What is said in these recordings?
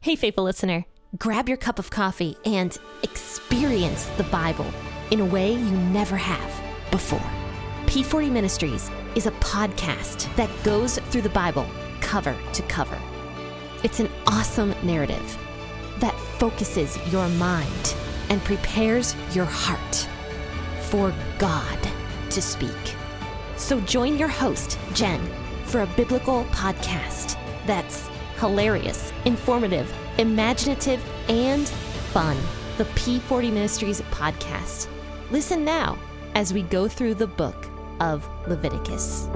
Hey, faithful listener, grab your cup of coffee and experience the Bible in a way you never have before. P40 Ministries is a podcast that goes through the Bible cover to cover. It's an awesome narrative that focuses your mind and prepares your heart for God to speak. So join your host, Jenn, for a biblical podcast that's hilarious, informative, imaginative, and fun. The P40 Ministries podcast. Listen now as we go through the book of Leviticus.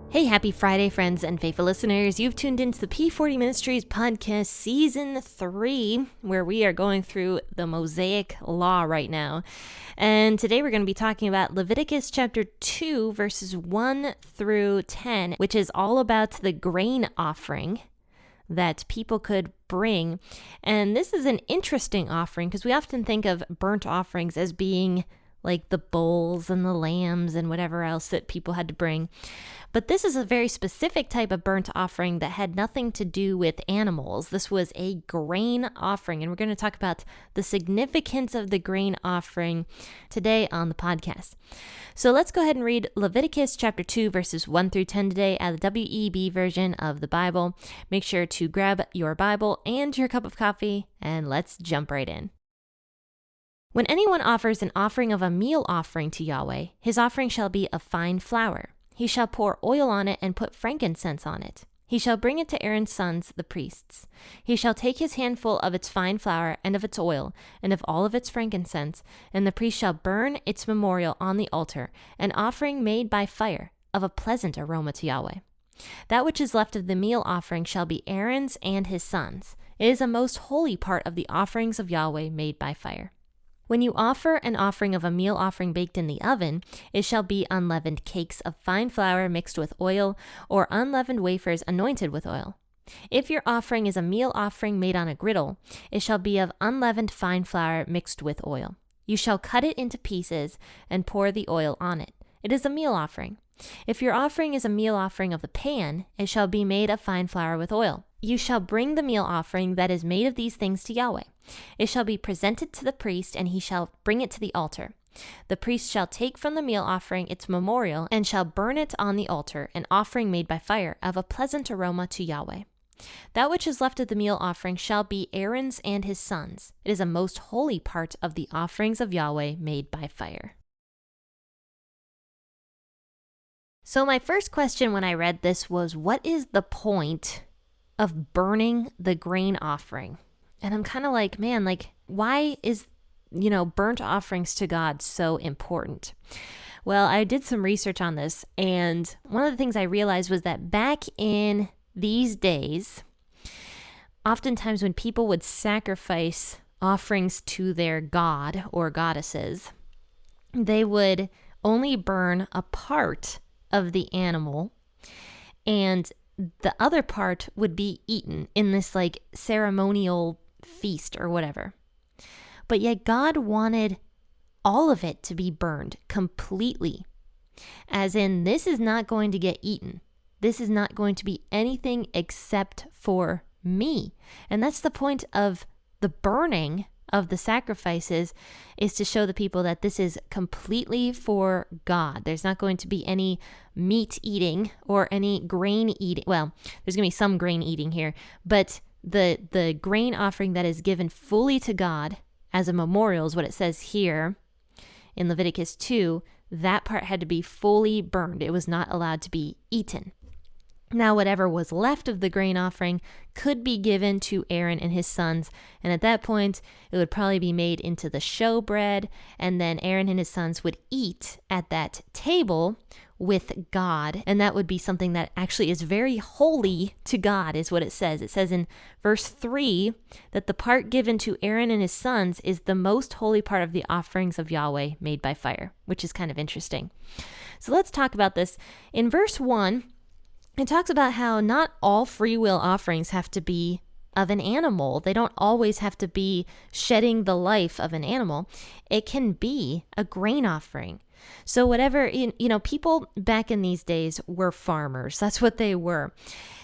Hey, happy Friday, friends and faithful listeners. You've tuned into the P40 Ministries podcast season 3, where we are going through the Mosaic Law right now. And today we're going to be talking about Leviticus chapter 2, verses 1 through 10, which is all about the grain offering that people could bring. And this is an interesting offering because we often think of burnt offerings as being like the bulls and the lambs and whatever else that people had to bring. But this is a very specific type of burnt offering that had nothing to do with animals. This was a grain offering, and we're going to talk about the significance of the grain offering today on the podcast. So let's go ahead and read Leviticus chapter 2, verses 1 through 10 today out of the WEB version of the Bible. Make sure to grab your Bible and your cup of coffee, and let's jump right in. When anyone offers an offering of a meal offering to Yahweh, his offering shall be of fine flour. He shall pour oil on it and put frankincense on it. He shall bring it to Aaron's sons, the priests. He shall take his handful of its fine flour and of its oil and of all of its frankincense, and the priest shall burn its memorial on the altar, an offering made by fire, of a pleasant aroma to Yahweh. That which is left of the meal offering shall be Aaron's and his sons. It is a most holy part of the offerings of Yahweh made by fire. When you offer an offering of a meal offering baked in the oven, it shall be unleavened cakes of fine flour mixed with oil, or unleavened wafers anointed with oil. If your offering is a meal offering made on a griddle, it shall be of unleavened fine flour mixed with oil. You shall cut it into pieces and pour the oil on it. It is a meal offering. If your offering is a meal offering of the pan, it shall be made of fine flour with oil. You shall bring the meal offering that is made of these things to Yahweh. It shall be presented to the priest, and he shall bring it to the altar. The priest shall take from the meal offering its memorial, and shall burn it on the altar, an offering made by fire, of a pleasant aroma to Yahweh. That which is left of the meal offering shall be Aaron's and his sons. It is a most holy part of the offerings of Yahweh made by fire. So my first question when I read this was, what is the point of burning the grain offering? And I'm kind of like, man, why is, burnt offerings to God so important? Well, I did some research on this, and one of the things I realized was that back in these days, oftentimes when people would sacrifice offerings to their god or goddesses, they would only burn a part of the animal, and the other part would be eaten in this ceremonial feast or whatever. But yet God wanted all of it to be burned completely. As in, this is not going to get eaten. This is not going to be anything except for me. And that's the point of the burning of the sacrifices, is to show the people that this is completely for God. There's not going to be any meat eating or any grain eating. Well, there's going to be some grain eating here, but the grain offering that is given fully to God as a memorial is what it says here in Leviticus 2. That part had to be fully burned. It was not allowed to be eaten. Now, whatever was left of the grain offering could be given to Aaron and his sons, and at that point, it would probably be made into the showbread, and then Aaron and his sons would eat at that table with God, and that would be something that actually is very holy to God, is what it says. It says in verse 3 that the part given to Aaron and his sons is the most holy part of the offerings of Yahweh made by fire, which is kind of interesting. So let's talk about this. In verse 1, it talks about how not all free will offerings have to be of an animal. They don't always have to be shedding the life of an animal. It can be a grain offering. So whatever, people back in these days were farmers. That's what they were.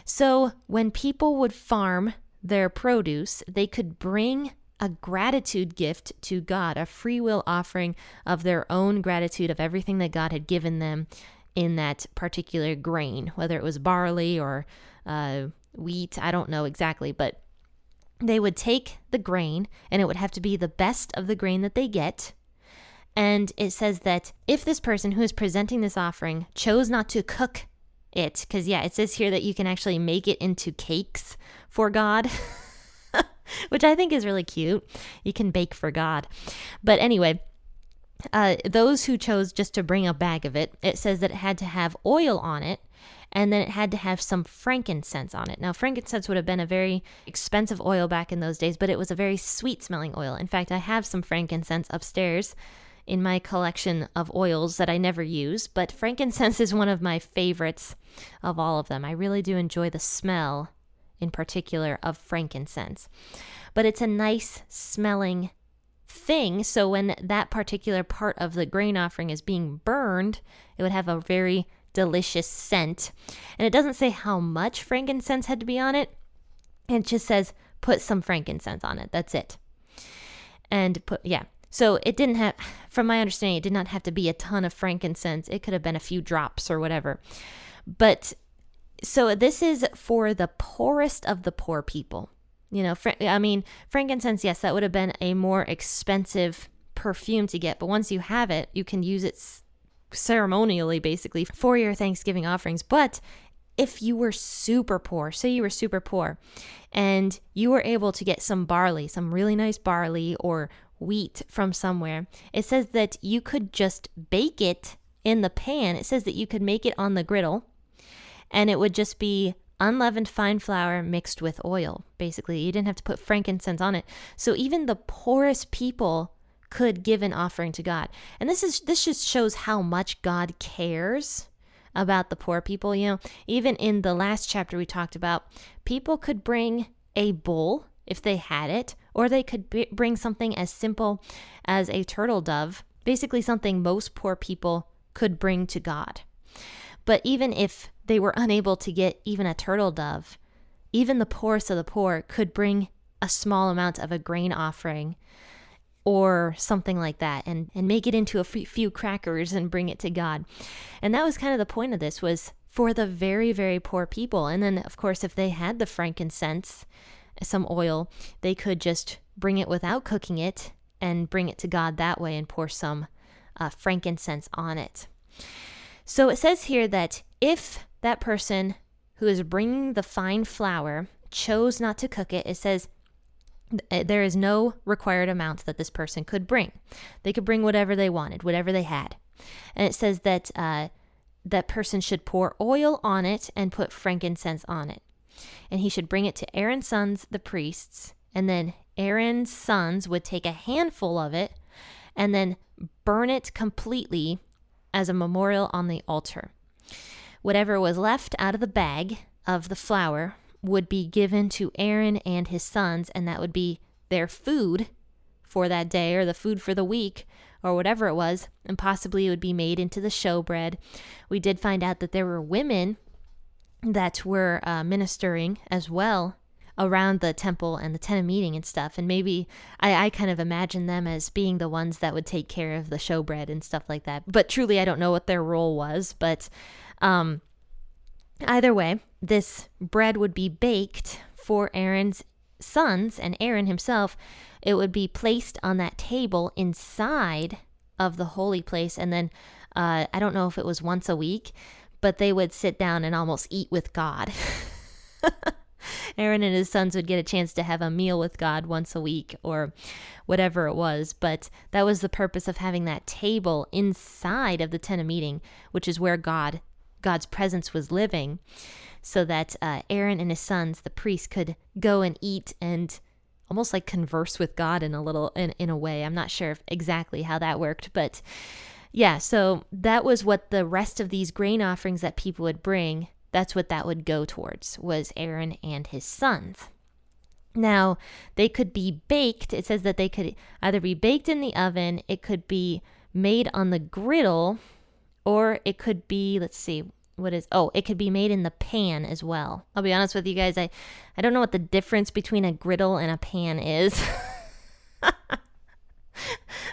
So when people would farm their produce, they could bring a gratitude gift to God, a free will offering of their own gratitude of everything that God had given them in that particular grain, whether it was barley or wheat, I don't know exactly, but they would take the grain, and it would have to be the best of the grain that they get. And it says that if this person who is presenting this offering chose not to cook it, because it says here that you can actually make it into cakes for God, which I think is really cute. You can bake for God. But anyway, those who chose just to bring a bag of it, it says that it had to have oil on it, and then it had to have some frankincense on it. Now, frankincense would have been a very expensive oil back in those days, but it was a very sweet-smelling oil. In fact, I have some frankincense upstairs in my collection of oils that I never use, but frankincense is one of my favorites of all of them. I really do enjoy the smell, in particular, of frankincense. But it's a nice smelling thing, so when that particular part of the grain offering is being burned, it would have a very delicious scent. And it doesn't say how much frankincense had to be on it. It just says put some frankincense on it. That's it. And so it didn't have, from my understanding, it did not have to be a ton of frankincense. It could have been a few drops or whatever. But so this is for the poorest of the poor people. Frankincense, yes, that would have been a more expensive perfume to get. But once you have it, you can use it ceremonially, basically, for your Thanksgiving offerings. But if you were super poor, say you were super poor, and you were able to get some barley, some really nice barley or wheat from somewhere, it says that you could just bake it in the pan. It says that you could make it on the griddle, and it would just be unleavened fine flour mixed with oil. Basically, you didn't have to put frankincense on it. So even the poorest people could give an offering to God. And this just shows how much God cares about the poor people. Even in the last chapter we talked about, people could bring a bull if they had it, or they could bring something as simple as a turtle dove, basically something most poor people could bring to God. But even if they were unable to get even a turtle dove, even the poorest of the poor could bring a small amount of a grain offering or something like that, and make it into a few crackers and bring it to God. And that was kind of the point of this, was for the very, very poor people. And then, of course, if they had the frankincense, some oil, they could just bring it without cooking it and bring it to God that way and pour some frankincense on it. So it says here that if that person who is bringing the fine flour chose not to cook it, it says there is no required amount that this person could bring. They could bring whatever they wanted, whatever they had. And it says that that person should pour oil on it and put frankincense on it. And he should bring it to Aaron's sons, the priests, and then Aaron's sons would take a handful of it and then burn it completely as a memorial on the altar. Whatever was left out of the bag of the flour would be given to Aaron and his sons, and that would be their food for that day, or the food for the week, or whatever it was, and possibly it would be made into the showbread. We did find out that there were women that were ministering as well around the temple and the tent of meeting and stuff, and maybe I kind of imagine them as being the ones that would take care of the showbread and stuff like that. But truly, I don't know what their role was, but either way, this bread would be baked for Aaron's sons and Aaron himself. It would be placed on that table inside of the holy place, and then I don't know if it was once a week, but they would sit down and almost eat with God. Aaron and his sons would get a chance to have a meal with God once a week or whatever it was. But that was the purpose of having that table inside of the tent of meeting, which is where God's presence was living, so that Aaron and his sons, the priests, could go and eat and almost like converse with God in a way. I'm not sure exactly how that worked, but yeah, so that was what the rest of these grain offerings that people would bring, that's what that would go towards, was Aaron and his sons. Now, they could be baked. It says that they could either be baked in the oven, it could be made on the griddle, or it could be, it could be made in the pan as well. I'll be honest with you guys, I don't know what the difference between a griddle and a pan is.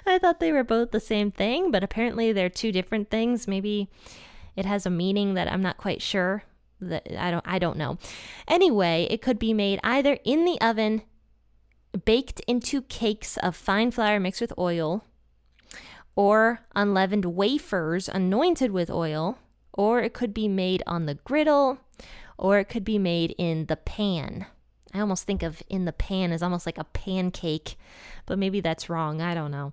I thought they were both the same thing, but apparently they're two different things. Maybe it has a meaning that I'm not quite sure. I don't know. Anyway, it could be made either in the oven, baked into cakes of fine flour mixed with oil, or unleavened wafers anointed with oil, or it could be made on the griddle, or it could be made in the pan. I almost think of in the pan as almost like a pancake, but maybe that's wrong. I don't know.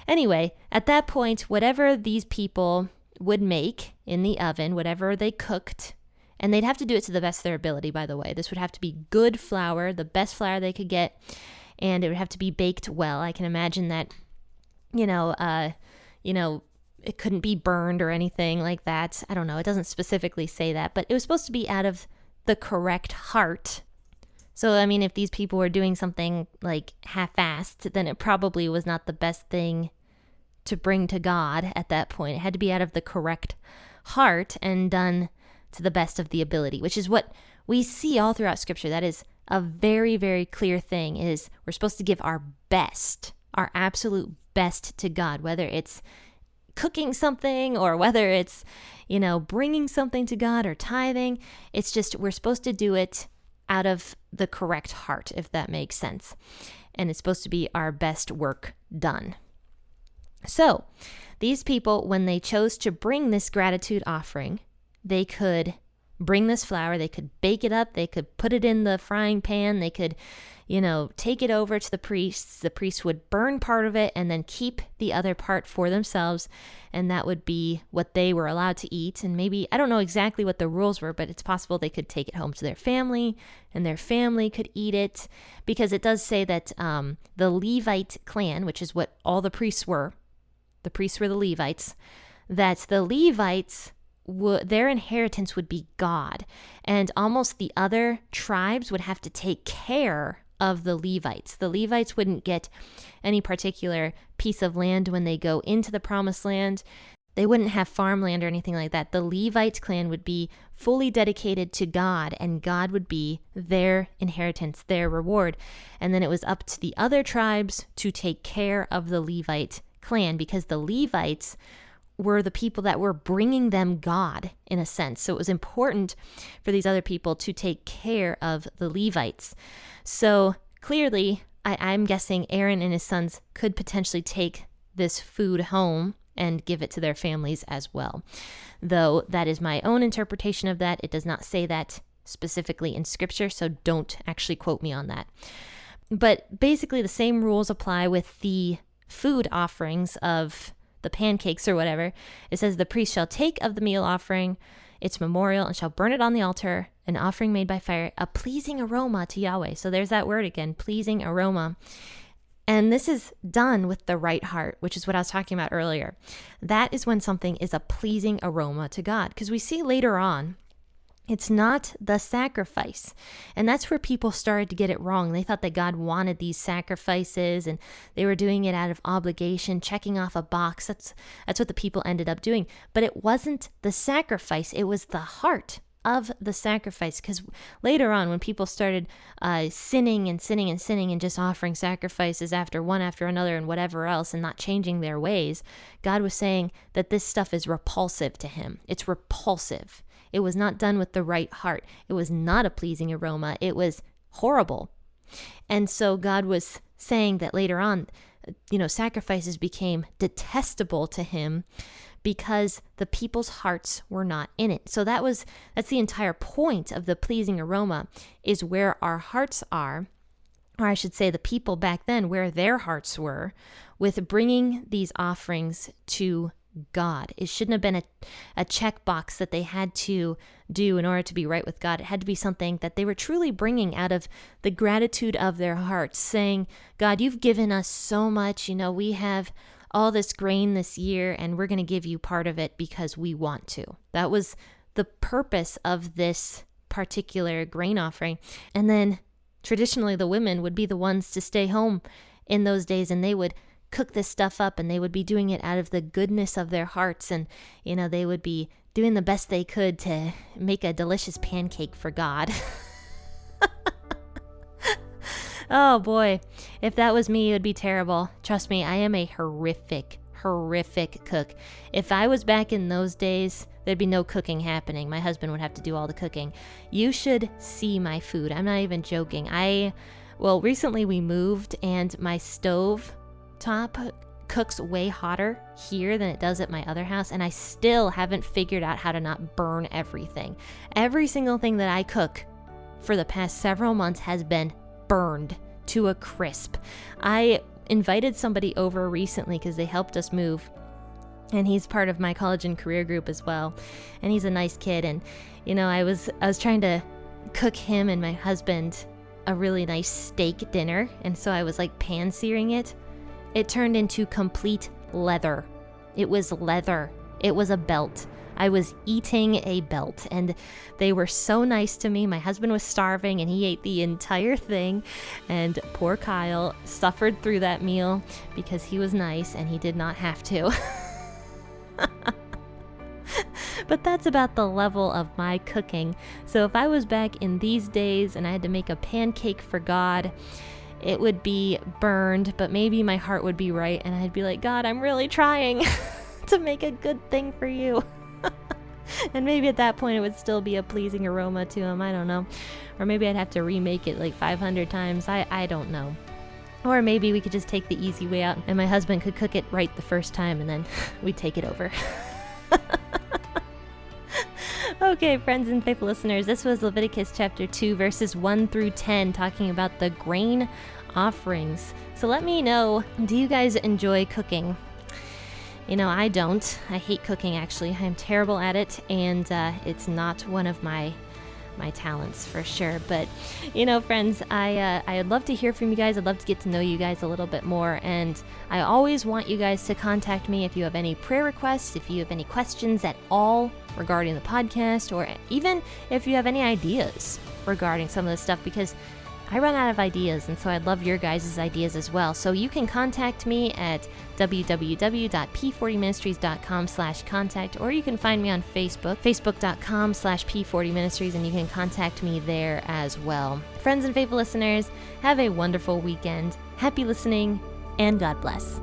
Anyway, at that point, whatever these people would make in the oven, whatever they cooked, and they'd have to do it to the best of their ability, by the way. This would have to be good flour, the best flour they could get, and it would have to be baked well. I can imagine that, it couldn't be burned or anything like that. I don't know. It doesn't specifically say that, but it was supposed to be out of the correct heart. So, I mean, if these people were doing something like half-assed, then it probably was not the best thing to bring to God at that point. It had to be out of the correct heart and done to the best of the ability, which is what we see all throughout Scripture. That is a very, very clear thing, is we're supposed to give our best, our absolute best to God, whether it's cooking something or whether it's, bringing something to God or tithing. It's just we're supposed to do it out of the correct heart, if that makes sense. And it's supposed to be our best work done. So these people, when they chose to bring this gratitude offering, they could bring this flour, they could bake it up, they could put it in the frying pan, they could, take it over to the priests. The priests would burn part of it and then keep the other part for themselves, and that would be what they were allowed to eat. And maybe, I don't know exactly what the rules were, but it's possible they could take it home to their family, and their family could eat it, because it does say that the Levite clan, which is what all the priests were the Levites, that the Levites, their inheritance would be God, and almost the other tribes would have to take care of the Levites. The Levites wouldn't get any particular piece of land when they go into the promised land. They wouldn't have farmland or anything like that. The Levite clan would be fully dedicated to God, and God would be their inheritance, their reward. And then it was up to the other tribes to take care of the Levite clan, because the Levites were the people that were bringing them God, in a sense. So it was important for these other people to take care of the Levites. So clearly, I'm guessing Aaron and his sons could potentially take this food home and give it to their families as well. Though that is my own interpretation of that. It does not say that specifically in Scripture, so don't actually quote me on that. But basically the same rules apply with the food offerings of the pancakes or whatever. It says the priest shall take of the meal offering its memorial and shall burn it on the altar, an offering made by fire, a pleasing aroma to Yahweh. So there's that word again, pleasing aroma. And this is done with the right heart, which is what I was talking about earlier. That is when something is a pleasing aroma to God, because we see later on, it's not the sacrifice. And that's where people started to get it wrong. They thought that God wanted these sacrifices, and they were doing it out of obligation, checking off a box. That's what the people ended up doing. But it wasn't the sacrifice. It was the heart of the sacrifice. Because later on, when people started sinning and just offering sacrifices one after another and whatever else, and not changing their ways, God was saying that this stuff is repulsive to him. It's repulsive. It was not done with the right heart. It was not a pleasing aroma. It was horrible. And so God was saying that later on, sacrifices became detestable to him because the people's hearts were not in it. So that's the entire point of the pleasing aroma, is where our hearts are, or I should say the people back then, where their hearts were with bringing these offerings to God. It shouldn't have been a checkbox that they had to do in order to be right with God. It had to be something that they were truly bringing out of the gratitude of their hearts, saying, God, you've given us so much. We have all this grain this year, and we're going to give you part of it because we want to. That was the purpose of this particular grain offering. And then traditionally the women would be the ones to stay home in those days, and they would cook this stuff up, and they would be doing it out of the goodness of their hearts, and they would be doing the best they could to make a delicious pancake for God. Oh boy, if that was me, it would be terrible. Trust me, I am a horrific cook. If I was back in those days, there'd be no cooking happening. My husband would have to do all the cooking. You should see my food. I'm not even joking. Recently we moved, and my stove top cooks way hotter here than it does at my other house, and I still haven't figured out how to not burn everything. Every single thing that I cook for the past several months has been burned to a crisp. I invited somebody over recently because they helped us move, and he's part of my college and career group as well, and he's a nice kid, and I was trying to cook him and my husband a really nice steak dinner, and so I was like pan searing it. It turned into complete leather. It was leather. It was a belt. I was eating a belt, and they were so nice to me. My husband was starving, and he ate the entire thing, and poor Kyle suffered through that meal because he was nice and he did not have to. But that's about the level of my cooking. So if I was back in these days and I had to make a pancake for God, it would be burned, but maybe my heart would be right, and I'd be like, God, I'm really trying to make a good thing for you. And maybe at that point it would still be a pleasing aroma to him. I don't know. Or maybe I'd have to remake it like 500 times. I don't know. Or maybe we could just take the easy way out, and my husband could cook it right the first time, and then we'd take it over. Okay, friends and faithful listeners, this was Leviticus chapter 2, verses 1 through 10, talking about the grain offerings. So let me know, do you guys enjoy cooking? I don't. I hate cooking, actually. I'm terrible at it, and it's not one of my talents for sure. But, friends, I'd love to hear from you guys. I'd love to get to know you guys a little bit more, and I always want you guys to contact me if you have any prayer requests, if you have any questions at all regarding the podcast, or even if you have any ideas regarding some of this stuff, because I run out of ideas, and so I'd love your guys' ideas as well. So you can contact me at www.p40ministries.com/contact, or you can find me on Facebook, facebook.com/p40ministries, and you can contact me there as well. Friends and faithful listeners, have a wonderful weekend. Happy listening, and God bless.